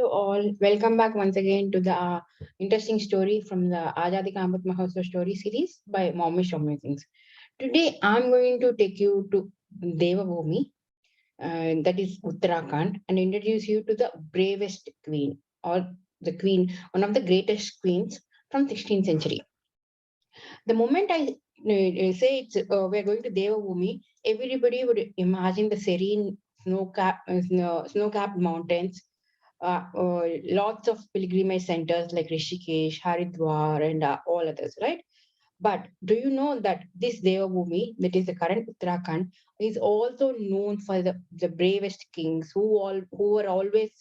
all. Welcome back once again to the interesting story from the Azadi Ka Amrit Mahotsav story series by Momish Amazings. Today, I'm going to take you to Devabhumi, that is Uttarakhand, and introduce you to the bravest queen, or the queen, one of the greatest queens from 16th century. The moment I say we're going to Devabhumi, everybody would imagine the serene snow-capped mountains, lots of pilgrimage centers like Rishikesh, Haridwar, and all others, right? But do you know that this Devabhumi, that is the current Uttarakhand, is also known for the bravest kings who were always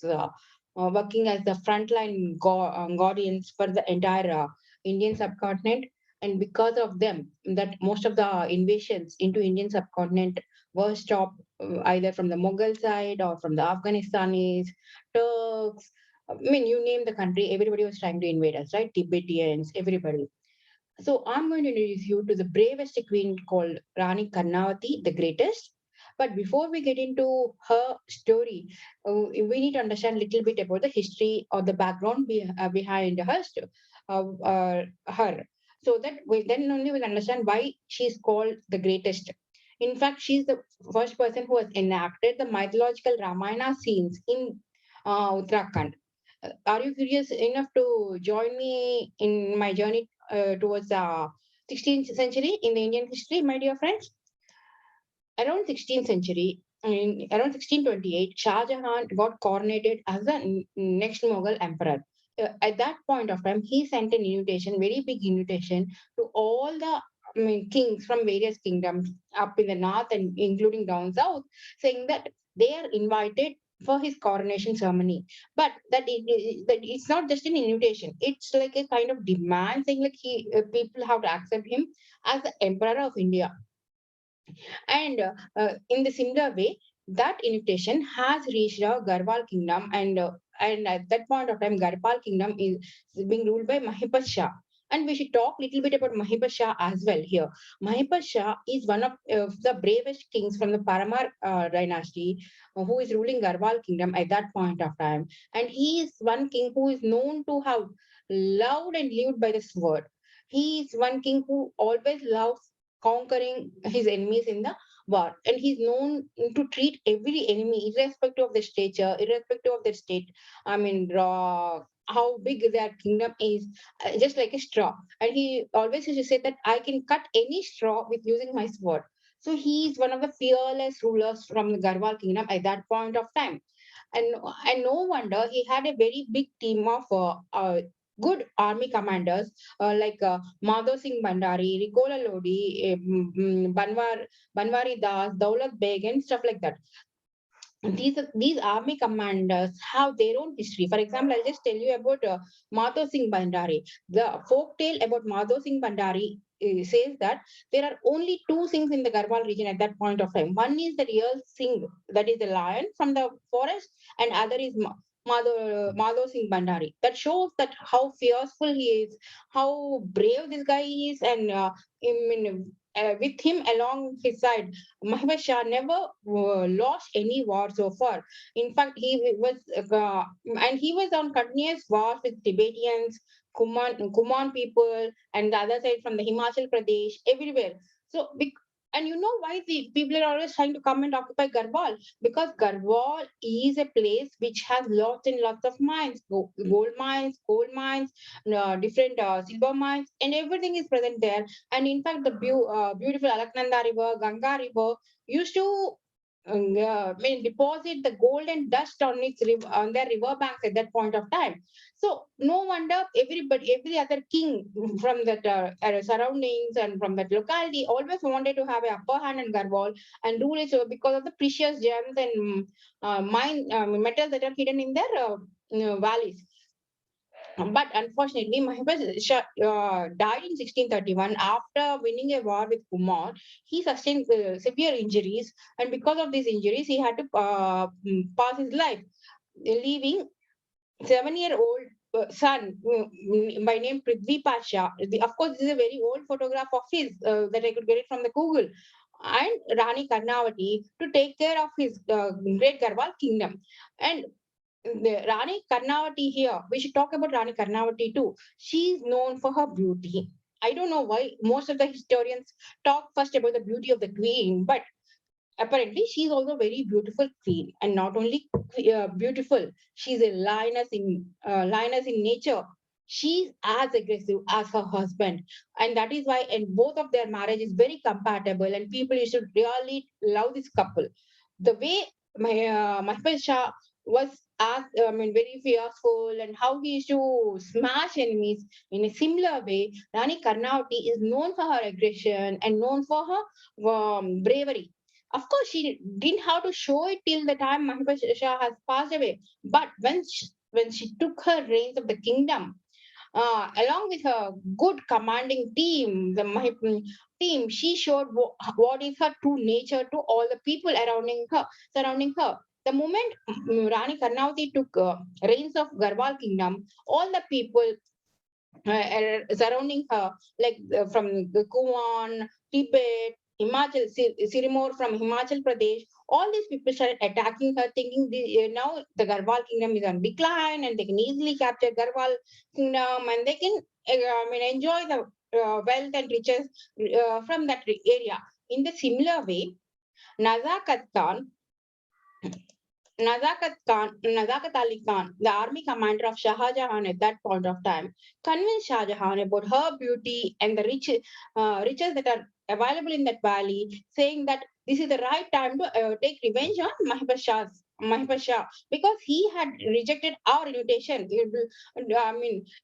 working as the frontline guardians for the entire Indian subcontinent. And because of them, that most of the invasions into Indian subcontinent were stopped either from the Mughal side or from the Afghanistanis, Turks. I mean, you name the country, everybody was trying to invade us, right? Tibetans, everybody. So I'm going to introduce you to the bravest queen called Rani Karnavati, the greatest. But before we get into her story, we need to understand a little bit about the history or the background behind her. So that we then only will understand why she's called the greatest. In fact, she's the first person who has enacted the mythological Ramayana scenes in Uttarakhand. Are you curious enough to join me in my journey towards the 16th century in the Indian history, my dear friends? Around 16th century, around 1628, Shah Jahan got coronated as the next Mughal emperor. At that point of time, he sent an invitation, very big invitation, to all the kings from various kingdoms up in the north and including down south, saying that they are invited for his coronation ceremony. But that it's not just an invitation; it's like a kind of demand, saying like people have to accept him as the emperor of India. And in the similar way, that invitation has reached the Garhwal kingdom, and at that point of time, Garhwal kingdom is being ruled by Mahipad Shah. And we should talk a little bit about Mahipad Shah as well here. Mahipad Shah is one of the bravest kings from the Paramar dynasty who is ruling Garhwal kingdom at that point of time. And he is one king who is known to have loved and lived by the sword. He is one king who always loves conquering his enemies in the war, and he's known to treat every enemy irrespective of their stature, irrespective of their state. I mean, how big their kingdom is, just like a straw. And he always used to say that I can cut any straw with using my sword. So he is one of the fearless rulers from the Garhwal kingdom at that point of time. And no wonder he had a very big team of good army commanders like Madhav Singh Bhandari, Rigola Lodi, Banwari Das, Daulat Beg, and stuff like that. These army commanders have their own history. For example, I'll just tell you about Madhav Singh Bhandari. The folk tale about Madhav Singh Bhandari says that there are only two Singhs in the Garhwal region at that point of time. One is the real Singh, that is the lion from the forest, and other is Madhav Singh Bhandari. That shows that how fearful he is, how brave this guy is, and I mean, with him along his side, Mahbub Shah never lost any war so far. In fact, he was on continuous wars with Tibetans, Kuman people, and the other side from the Himachal Pradesh, everywhere. So, and you know why the people are always trying to come and occupy Garhwal? Because Garhwal is a place which has lots and lots of mines, gold mines, different silver mines, and everything is present there. And in fact, the beautiful Alaknanda River, Ganga River used to deposit the gold and dust on on their river banks at that point of time. So no wonder every other king from that surroundings and from that locality always wanted to have an upper hand in Garhwal and rule it because of the precious gems and metals that are hidden in their valleys. But unfortunately, Mahibaz Shah died in 1631 after winning a war with Kumar. He sustained severe injuries, and because of these injuries, he had to pass his life, leaving 7-year-old son by name Prithvi Pasha. Of course, this is a very old photograph of his that I could get it from the Google. And Rani Karnavati to take care of his great Garhwal kingdom. And the Rani Karnavati here, we should talk about Rani Karnavati too. She's known for her beauty. I don't know why most of the historians talk first about the beauty of the queen, but apparently she's also very beautiful queen, and not only beautiful, she's a lioness in nature. She's as aggressive as her husband, and that is why, and both of their marriage is very compatible, and people should really love this couple. The way Mahbub Shah was as very fearful, and how he used to smash enemies. In a similar way, Rani Karnavati is known for her aggression and known for her bravery. Of course, she didn't have to show it till the time Mahbub Shah has passed away. But when she took her reins of the kingdom, along with her good commanding team, team, she showed what is her true nature to all the people surrounding her. The moment Rani Karnavati took reins of Garhwal kingdom, all the people surrounding her, like from the Kuan, Tibet, Sirimor from Himachal Pradesh, all these people started attacking her, thinking now the Garhwal kingdom is on decline and they can easily capture Garhwal kingdom and they can enjoy the wealth and riches from that area. In the similar way, Nazakat Khan Nazakat Ali Khan, the army commander of Shah Jahan at that point of time, convinced Shah Jahan about her beauty and the riches that are available in that valley, saying that this is the right time to take revenge on Mahbub Shah, because he had rejected our invitation.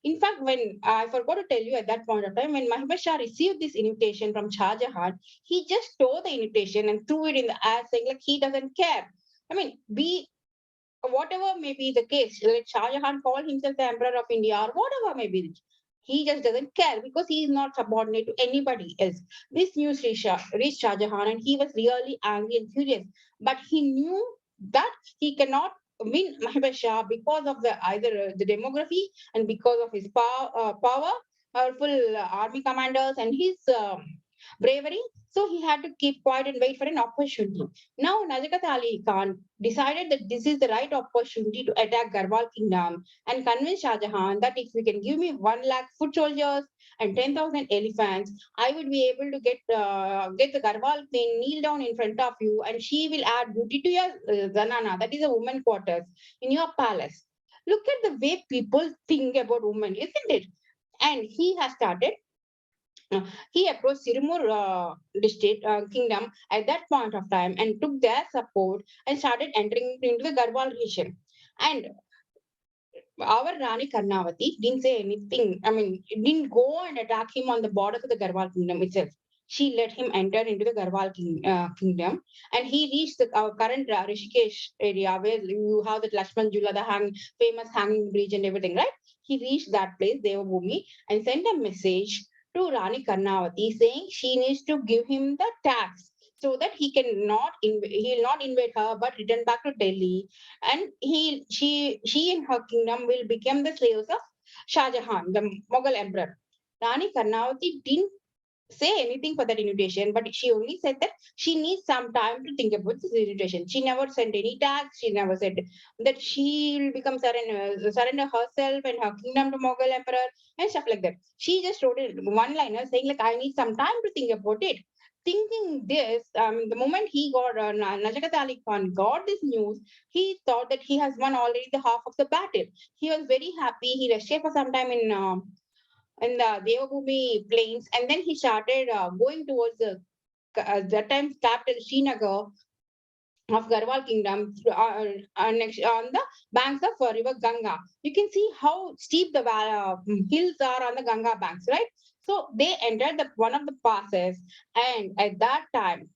In fact, when I forgot to tell you at that point of time, when Mahbub Shah received this invitation from Shah Jahan, he just tore the invitation and threw it in the air, saying like he doesn't care. Be whatever may be the case, like Shah Jahan called himself the Emperor of India or whatever may be, he just doesn't care because he is not subordinate to anybody else. This news reached Shah Jahan and he was really angry and furious. But he knew that he cannot win Mahbub Shah because of the either the demography and because of his powerful army commanders and his bravery. So he had to keep quiet and wait for an opportunity. Now Najakat Ali Khan decided that this is the right opportunity to attack Garhwal kingdom and convince Shah Jahan that if you can give me 1 lakh foot soldiers and 10,000 elephants, I would be able to get the Garhwal queen kneel down in front of you and she will add beauty to your zanana, that is a woman quarters in your palace. Look at the way people think about women, isn't it? And he has started he approached Sirumur district kingdom at that point of time and took their support and started entering into the Garhwal region. And our Rani Karnavati didn't say anything. Didn't go and attack him on the borders of the Garhwal kingdom itself. She let him enter into the kingdom, and he reached the current Rishikesh area where you have the Lakshman Jula, the famous hanging bridge and everything, right? He reached that place, Devabhumi, and sent a message to Rani Karnavati saying she needs to give him the tax so that he'll not invade her but return back to Delhi, and she and her kingdom will become the slaves of Shah Jahan, the Mughal emperor. Rani Karnavati didn't say anything for that invitation, but she only said that she needs some time to think about this invitation. She never sent any tax. She never said that she will become surrender herself and her kingdom to Mughal emperor and stuff like that. She just wrote it one liner saying like, I need some time to think about it. Thinking this, the moment he got Najakat Ali Khan got this news, he thought that he has won already the half of the battle. He was very happy. He rested for some time in the Devabhumi plains, and then he started going towards the that time capital Srinagar of Garhwal kingdom next, on the banks of river Ganga. You can see how steep the hills are on the Ganga banks, right? So they entered one of the passes, and at that time,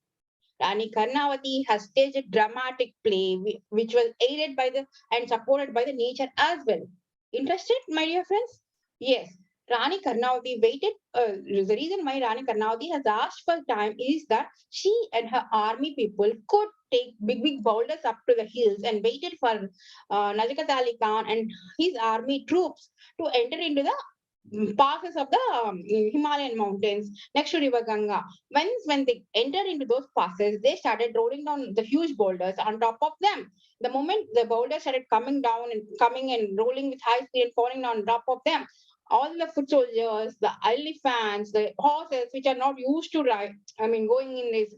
Rani Karnavati has staged a dramatic play which was aided by the and supported by the nature as well. Interested, my dear friends? Yes. Rani Karnavati waited. The reason why Rani Karnavati has asked for time is that she and her army people could take big boulders up to the hills and waited for Najakat Ali Khan and his army troops to enter into the passes of the Himalayan mountains next to River Ganga. When they entered into those passes, they started rolling down the huge boulders on top of them. The moment the boulders started coming down and coming and rolling with high speed and falling on top of them, all the foot soldiers, the elephants, the horses, which are not used to ride, I mean, going in this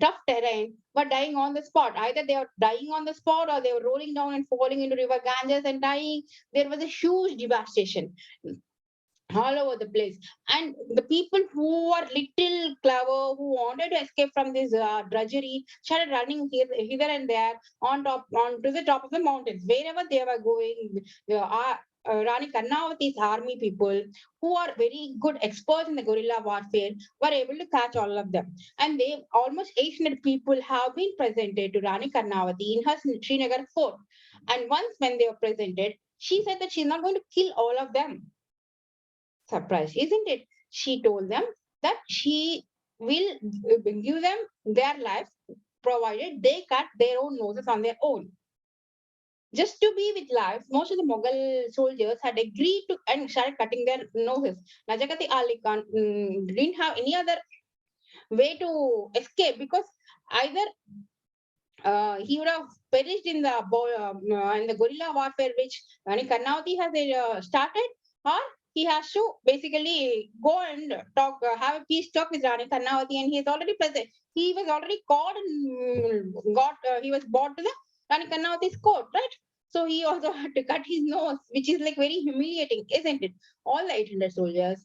tough terrain, were dying on the spot. Either they were dying on the spot or they were rolling down and falling into River Ganges and dying. There was a huge devastation all over the place. And the people who were little clever, who wanted to escape from this drudgery, started running hither and there on to the top of the mountains. Wherever they were going, Rani Karnavati's army people, who are very good experts in the guerrilla warfare, were able to catch all of them. And they almost 800 people have been presented to Rani Karnavati in her Srinagar fort. And once when they were presented, she said that she's not going to kill all of them. Surprise, isn't it? She told them that she will give them their life provided they cut their own noses on their own. Just to be with life, most of the Mughal soldiers had agreed to and started cutting their noses. Najakati Ali Khan didn't have any other way to escape because either he would have perished in the guerrilla warfare which Rani Karnavati has started, or he has to basically go and talk, have a peace talk with Rani Karnavati, and he is already present. He was already caught and he was brought to the Rani Karnavati's court, right? So he also had to cut his nose, which is like very humiliating, isn't it? All the 800 soldiers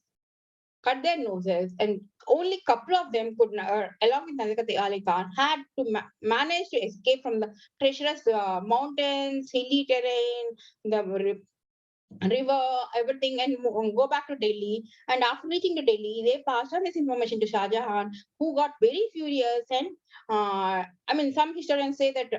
cut their noses, and only couple of them could, along with Najakati Ali Khan, had to manage to escape from the treacherous mountains, hilly terrain, the river, everything, and go back to Delhi. And after reaching to Delhi, they passed on this information to Shah Jahan, who got very furious. And I mean, some historians say that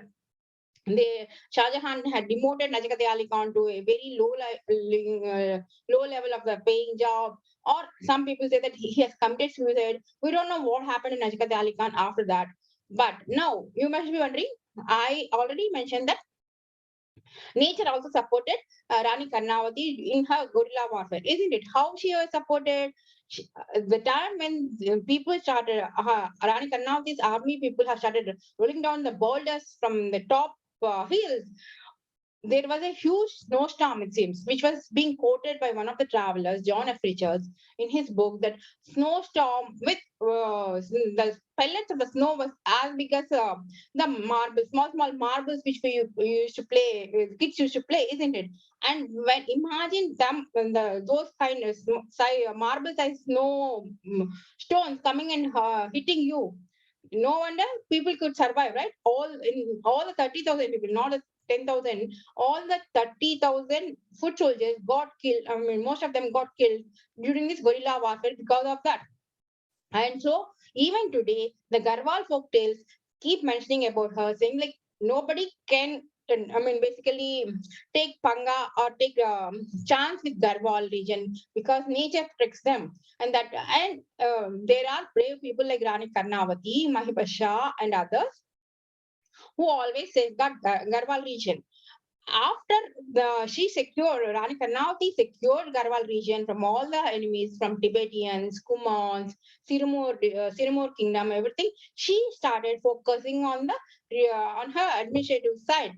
Shah Jahan had demoted Najakati Ali Khan to a very low level of the paying job. Or some people say that he has committed suicide. We don't know what happened to Najakati Ali Khan after that. But now you must be wondering. I already mentioned that nature also supported Rani Karnavati in her guerrilla warfare, isn't it? How she was supported. The time when people started, Rani Karnavati's army people have started rolling down the boulders from the top hills. There was a huge snowstorm, it seems, which was being quoted by one of the travelers, John F. Richards, in his book, that snowstorm with the pellets of the snow was as big as the marbles, small marbles which we used to play, kids used to play, isn't it? And when imagine them, when those kind of marble size snow stones coming and hitting you, no wonder people could survive, right? All the 30,000 people, not the 10,000, all the 30,000 foot soldiers got killed. I mean, most of them got killed during this guerrilla warfare because of that. And so, even today, the Garhwal folk tales keep mentioning about her, saying like nobody can, I mean, basically take panga or take chance with Garhwal region because nature protects them. And there are brave people like Rani Karnavati, Mahibasha, and others who always safeguard Garhwal region. After she secured, Rani Karnavati secured Garhwal region from all the enemies, from Tibetans, Kumans, Sirmur kingdom, everything. She started focusing on on her administrative side.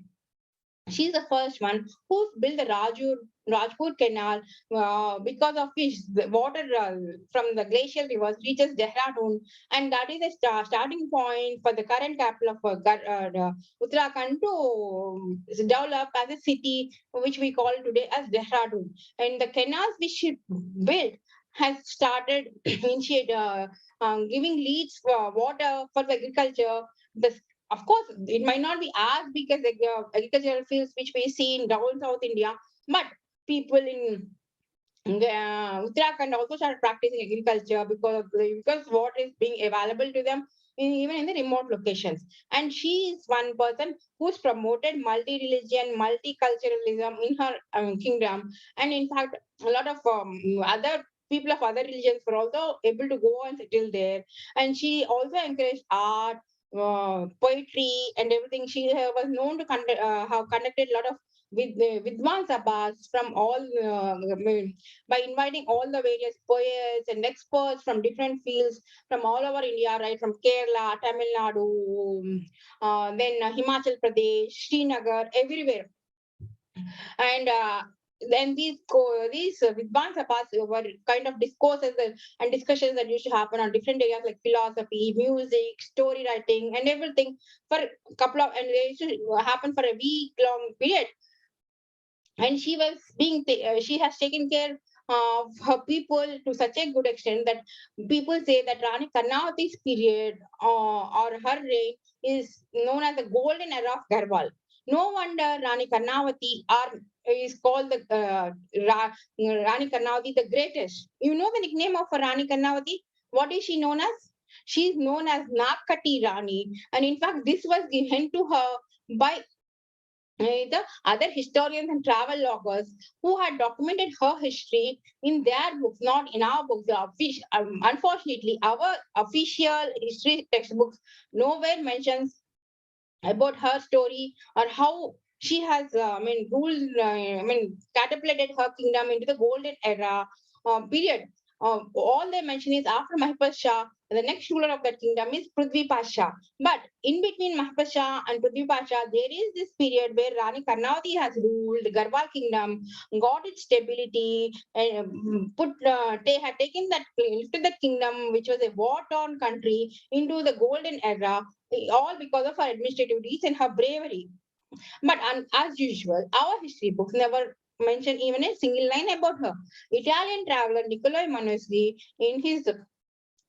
She's the first one who's built the Rajput Canal, because of which the water from the glacial rivers reaches Dehradun, and that is a starting point for the current capital of Uttarakhand to develop as a city, which we call today as Dehradun. And the canals which she built has started giving leads for water for the agriculture. The Of course, it might not be as big as the agricultural fields which we see in down South India, but people in Uttarakhand also started practicing agriculture because what is being available to them even in the remote locations. And she is one person who's promoted multi-religion, multiculturalism in her kingdom. And in fact, a lot of other people of other religions were also able to go and settle there. And she also encouraged art, poetry and everything. She was known to have conducted a lot of Vidwan Sabhas from all, by inviting all the various poets and experts from different fields from all over India, right, from Kerala, Tamil Nadu, then Himachal Pradesh, Srinagar, everywhere. And then these Vidwan Sabhas were kind of discourses and discussions that used to happen on different areas like philosophy, music, story writing, and everything for a couple of, and they used to happen for a week long period. And she was she has taken care of her people to such a good extent that people say that Rani Karnavati's period, or her reign, is known as the golden era of Garhwal. No wonder Rani Karnavati is called the Rani Karnavati the greatest. You know the nickname of Rani Karnavati? What is she known as? She is known as Nakati Rani, and in fact, this was given to her by the other historians and travel loggers who had documented her history in their books, not in our books. Unfortunately, our official history textbooks nowhere mentions about her story or how she has, ruled, catapulted her kingdom into the golden era period. All they mention is after Mahbub Shah, the next ruler of that kingdom is Prithvi Pasha. But in between Mahbub Shah and Prithvi Pasha, there is this period where Rani Karnavati has ruled the Garhwal kingdom, got its stability, and they had taken that, lifted that kingdom, which was a war-torn country, into the golden era, all because of her administrative deeds and her bravery. But as usual, our history books never mention even a single line about her. Italian traveler Niccolo Manuelli, in his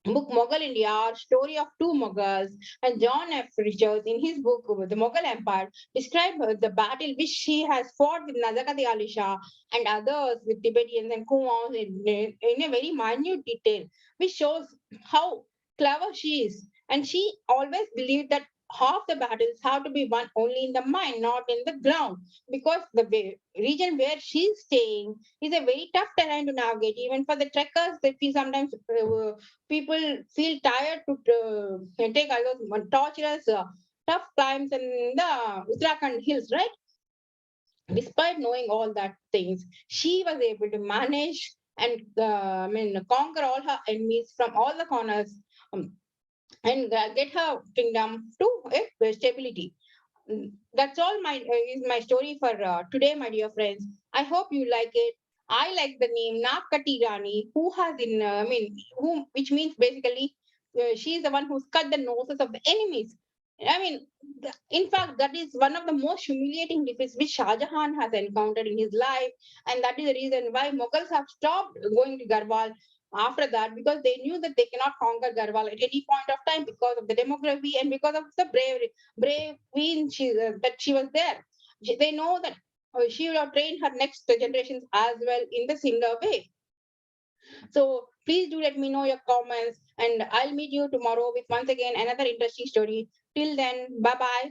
book Mughal India, or Story of Two Mughals, and John F. Richards, in his book The Mughal Empire, describe the battle which she has fought with Nazakati Ali Shah and others with Tibetans and Kumans in a very minute detail, which shows how clever she is. And she always believed that half the battles have to be won only in the mind, not in the ground, because the region where she's staying is a very tough terrain to navigate, even for the trekkers. That we sometimes people feel tired to take all those torturous, tough climbs in the Uttarakhand hills, right? Despite knowing all that things, she was able to manage and conquer all her enemies from all the corners, and get her kingdom to a stability. That's all my is my story for today, my dear friends. I hope you like it. I like the name Nakati Rani, who has in who, which means basically she is the one who's cut the noses of the enemies. I mean, in fact, that is one of the most humiliating defeats which Shah Jahan has encountered in his life, and that is the reason why Mughals have stopped going to Garhwal after that, because they knew that they cannot conquer Garhwal at any point of time because of the demography and because of the brave queen that she was there. They know that she will have trained her next generations as well in the similar way. So please do let me know your comments, and I'll meet you tomorrow with once again another interesting story. Till then, bye bye.